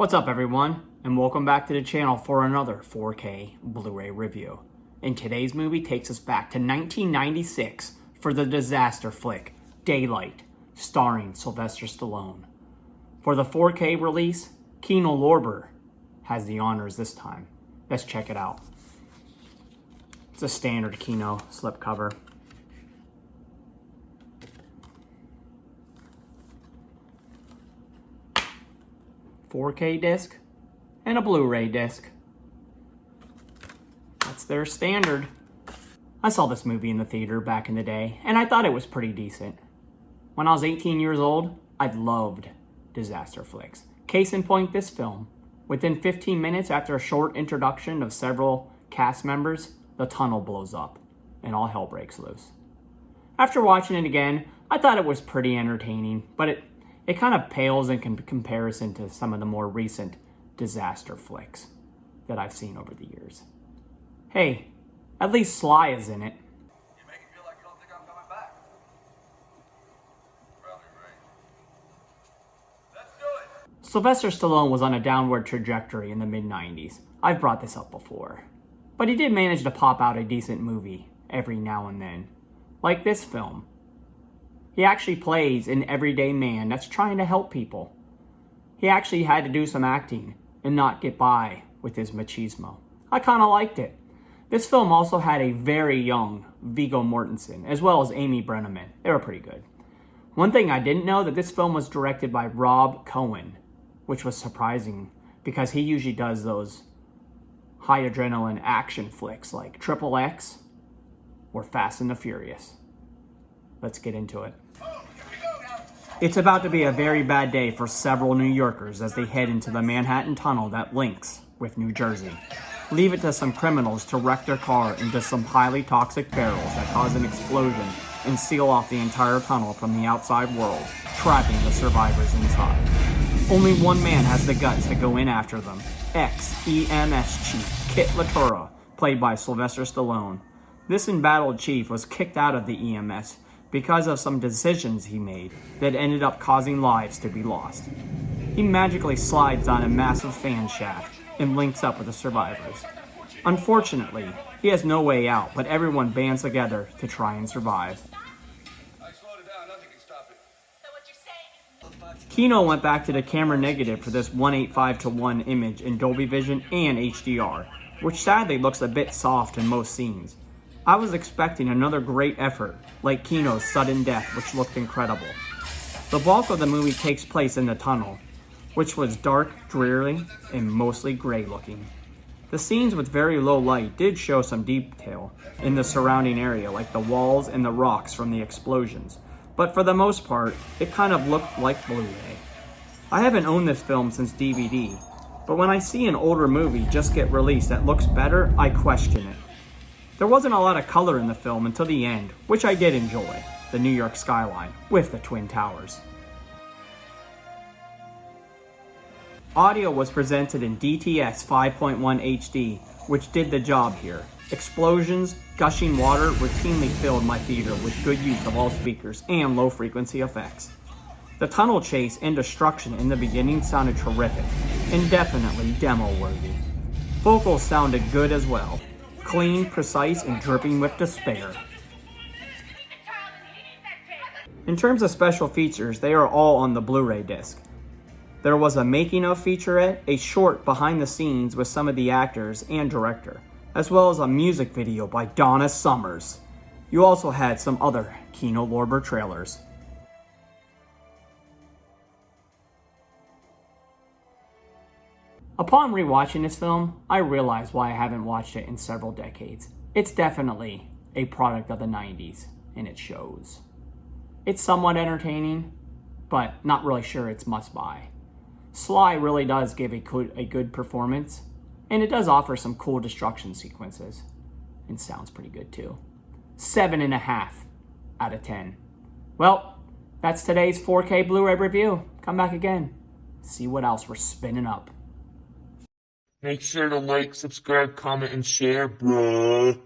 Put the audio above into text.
What's up everyone, and welcome back to the channel for another 4K Blu-ray review. And today's movie takes us back to 1996 for the disaster flick, Daylight, starring Sylvester Stallone. For the 4K release, Kino Lorber has the honors this time. Let's check it out. It's a standard Kino slipcover. $4K disc and a Blu-ray disc. That's their standard. I saw this movie in the theater back in the day, and I thought it was pretty decent. When I was 18 years old, I loved disaster flicks. Case in point, this film. Within 15 minutes after a short introduction of several cast members, the tunnel blows up, and all hell breaks loose. After watching it again, I thought it was pretty entertaining, but it kind of pales in comparison to some of the more recent disaster flicks that I've seen over the years. Hey, at least Sly is in it. You make it feel like you don't think I'm coming back. Probably right. Let's do it! Sylvester Stallone was on a downward trajectory in the mid-90s. I've brought this up before. But he did manage to pop out a decent movie every now and then. Like this film. He actually plays an everyday man that's trying to help people. He actually had to do some acting and not get by with his machismo. I kind of liked it. This film also had a very young Viggo Mortensen, as well as Amy Brenneman. They were pretty good. One thing I didn't know, that this film was directed by Rob Cohen, which was surprising because he usually does those high adrenaline action flicks like Triple X or Fast and the Furious. Let's get into it. It's about to be a very bad day for several New Yorkers as they head into the Manhattan Tunnel that links with New Jersey. Leave it to some criminals to wreck their car into some highly toxic barrels that cause an explosion and seal off the entire tunnel from the outside world, trapping the survivors inside. Only one man has the guts to go in after them, ex-EMS Chief Kit Latura, played by Sylvester Stallone. This embattled chief was kicked out of the EMS because of some decisions he made that ended up causing lives to be lost. He magically slides on a massive fan shaft and links up with the survivors. Unfortunately, he has no way out, but everyone bands together to try and survive. Kino went back to the camera negative for this 1:8:5:1 image in Dolby Vision and HDR, which sadly looks a bit soft in most scenes. I was expecting another great effort, like Kino's sudden death, which looked incredible. The bulk of the movie takes place in the tunnel, which was dark, dreary, and mostly gray looking. The scenes with very low light did show some detail in the surrounding area, like the walls and the rocks from the explosions, but for the most part, it kind of looked like Blu-ray. I haven't owned this film since DVD, but when I see an older movie just get released that looks better, I question it. There wasn't a lot of color in the film until the end, which I did enjoy, the New York skyline with the Twin Towers. Audio was presented in DTS 5.1 HD, which did the job here. Explosions, gushing water routinely filled my theater with good use of all speakers and low frequency effects. The tunnel chase and destruction in the beginning sounded terrific, and definitely demo-worthy. Vocals sounded good as well. Clean, precise, and dripping with despair. In terms of special features, they are all on the Blu-ray disc. There was a making of featurette, a short behind the scenes with some of the actors and director, as well as a music video by Donna Summers. You also had some other Kino Lorber trailers. Upon rewatching this film, I realized why I haven't watched it in several decades. It's definitely a product of the 90s, and it shows. It's somewhat entertaining, but not really sure it's must-buy. Sly really does give a good performance, and it does offer some cool destruction sequences, and sounds pretty good too. 7.5 out of 10. Well, that's today's 4K Blu-ray review. Come back again. See what else we're spinning up. Make sure to like, subscribe, comment, and share, bruh.